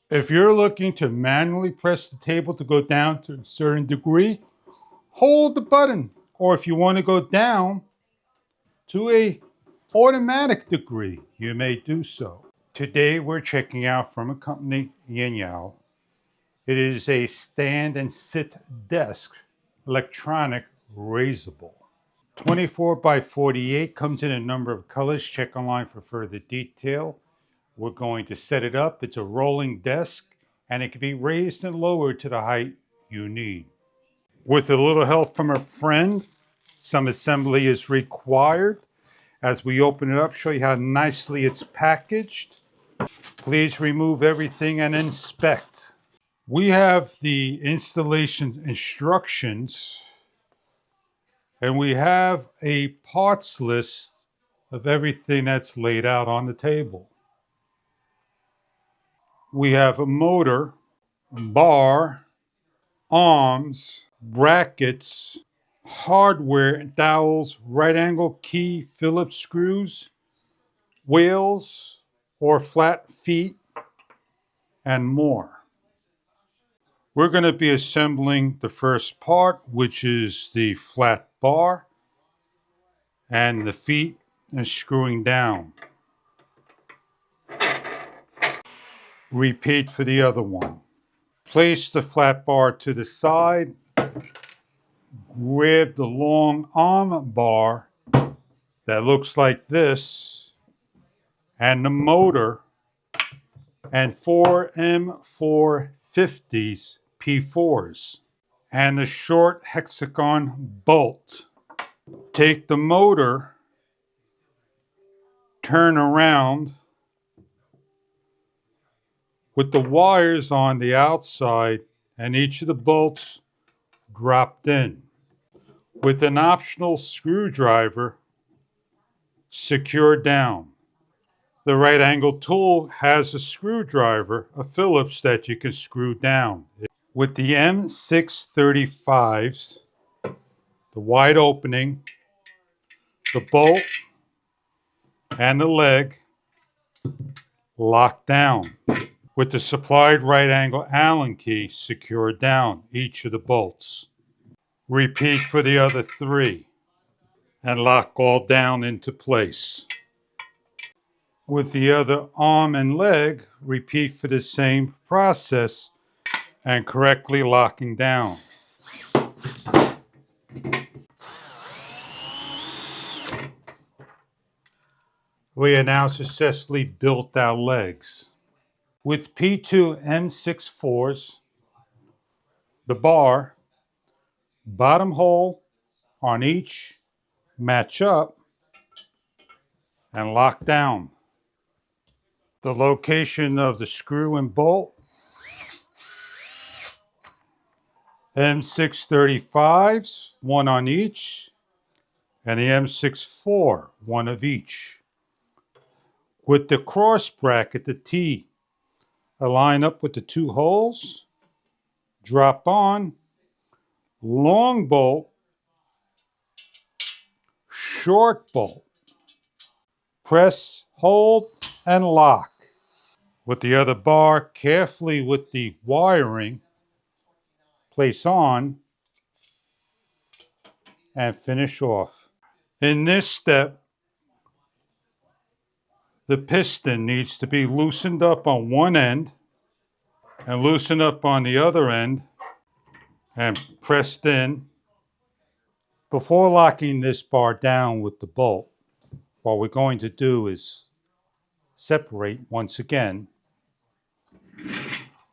If you're looking to manually press the table to go down to a certain degree, hold the button. Or if you want to go down to a automatic degree, you may do so. Today we're checking out from a company, XINYAO. It is a stand and sit desk, electronic raisable. 24 by 48 comes in a number of colors. Check online for further detail. We're going to set it up. It's a rolling desk and it can be raised and lowered to the height you need. With a little help from a friend, some assembly is required. As we open it up, show you how nicely it's packaged. Please remove everything and inspect. We have the installation instructions and we have a parts list of everything that's laid out on the table. We have a motor, bar, arms, brackets, hardware, dowels, right angle key, Phillips screws, wheels or flat feet, and more. We're going to be assembling the first part, which is the flat bar and the feet and screwing down. Repeat for the other one. Place the flat bar to the side, grab the long arm bar that looks like this, and the motor, and 4 M450s P4s, and the short hexagon bolt. Take the motor, turn around with the wires on the outside and each of the bolts dropped in. With an optional screwdriver, secure down. The right angle tool has a screwdriver, a Phillips, that you can screw down. With the M635s, the wide opening, the bolt, and the leg locked down. With the supplied right angle Allen key, secure down each of the bolts. Repeat for the other 3 and lock all down into place. With the other arm and leg, repeat for the same process and correctly locking down. We have now successfully built our legs. With P2 M64s, the bar, bottom hole on each match up and lock down. The location of the screw and bolt, M635s, one on each, and the M64, one of each. With the cross bracket, the T, align up with the 2 holes, drop on, long bolt, short bolt, press, hold, and lock. With the other bar, carefully with the wiring, place on and finish off. In this step, the piston needs to be loosened up on one end and loosened up on the other end and pressed in. Before locking this bar down with the bolt, what we're going to do is separate once again.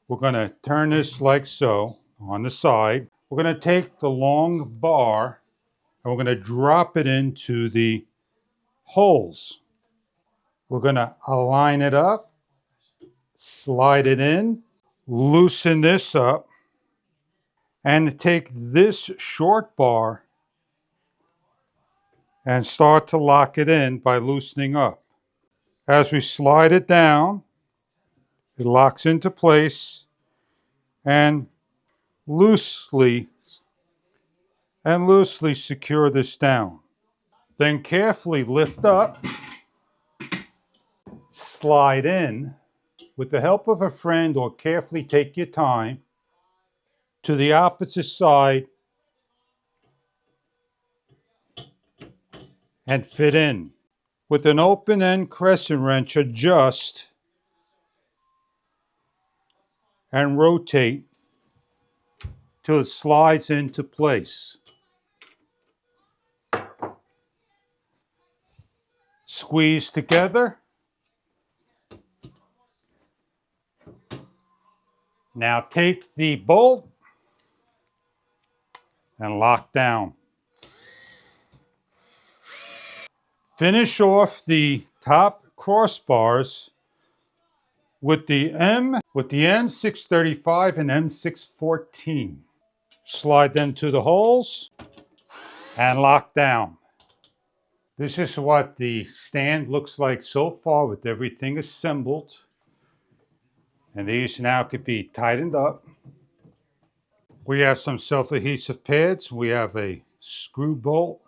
We're going to turn this like so on the side. We're going to take the long bar and we're going to drop it into the holes. We're going to align it up, slide it in, loosen this up, and take this short bar and start to lock it in by loosening up. As we slide it down, it locks into place and loosely secure this down. Then carefully lift up, slide in, with the help of a friend or carefully take your time to the opposite side and fit in. With an open end crescent wrench, adjust and rotate till it slides into place. Squeeze together. Now take the bolt and lock down. Finish off the top crossbars with the M635 and M614. Slide them to the holes and lock down. This is what the stand looks like so far with everything assembled. And these now could be tightened up. We have some self-adhesive pads. We have a screw bolt.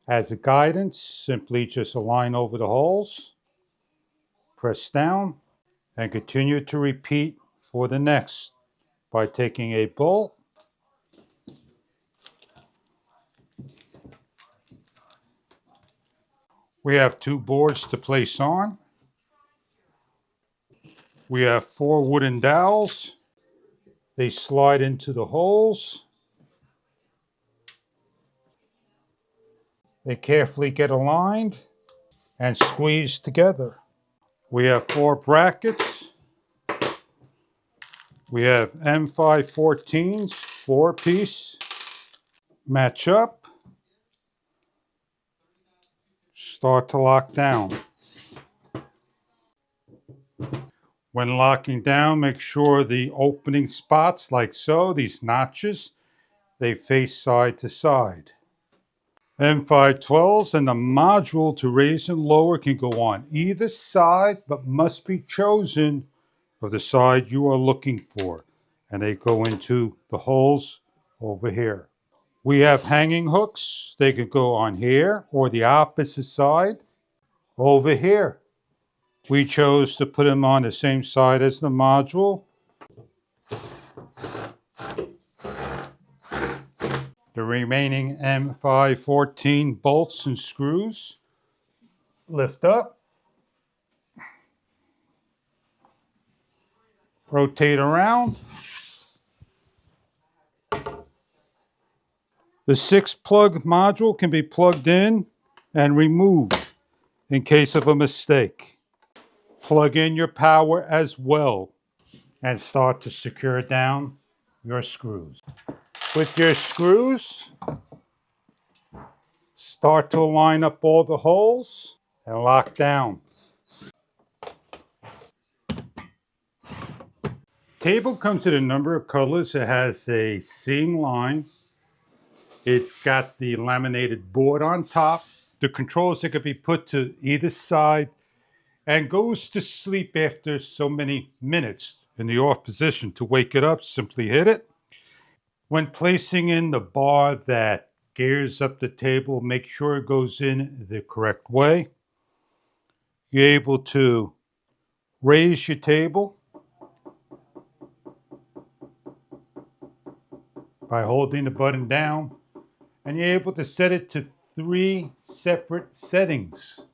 As a guidance, simply just align over the holes, press down, and continue to repeat for the next by taking a bolt, we have 2 boards to place on. We have 4 wooden dowels. They slide into the holes. They carefully get aligned and squeeze together. We have 4 brackets. We have M514s, 4-piece. Match up. Start to lock down. When locking down, make sure the opening spots, like so, these notches, they face side to side. M512s and the module to raise and lower can go on either side, but must be chosen of the side you are looking for. And they go into the holes over here. We have hanging hooks. They could go on here or the opposite side over here. We chose to put them on the same side as the module. The remaining M514 bolts and screws lift up, rotate around. The 6-plug module can be plugged in and removed in case of a mistake. Plug in your power as well and start to secure down your screws. With your screws, start to line up all the holes and lock down. Table comes in a number of colors. It has a seam line. It's got the laminated board on top. The controls that could be put to either side and goes to sleep after so many minutes in the off position. To wake it up, simply hit it. When placing in the bar that gears up the table, make sure it goes in the correct way. You're able to raise your table by holding the button down, and you're able to set it to 3 separate settings,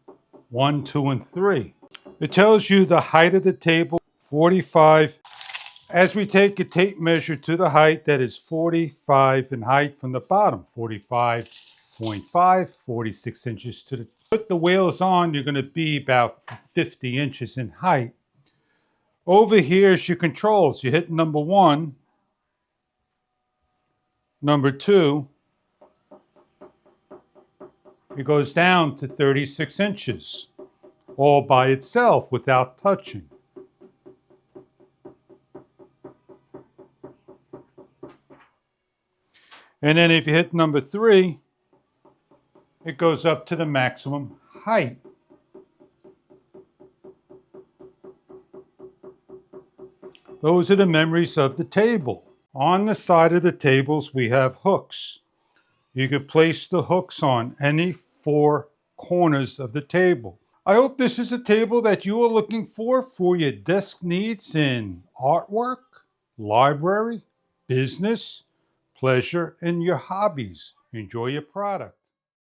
1, 2, and 3. It tells you the height of the table, 45. As we take a tape measure to the height, that is 45 in height from the bottom, 45.5, 46 inches to the. Put the wheels on, you're going to be about 50 inches in height. Over here is your controls. You hit number 1, number 2. It goes down to 36 inches, all by itself without touching. And then if you hit number 3, it goes up to the maximum height. Those are the memories of the table. On the side of the tables, we have hooks. You can place the hooks on any 4 corners of the table. I hope this is a table that you are looking for your desk needs in artwork, library, business, pleasure, and your hobbies. Enjoy your product.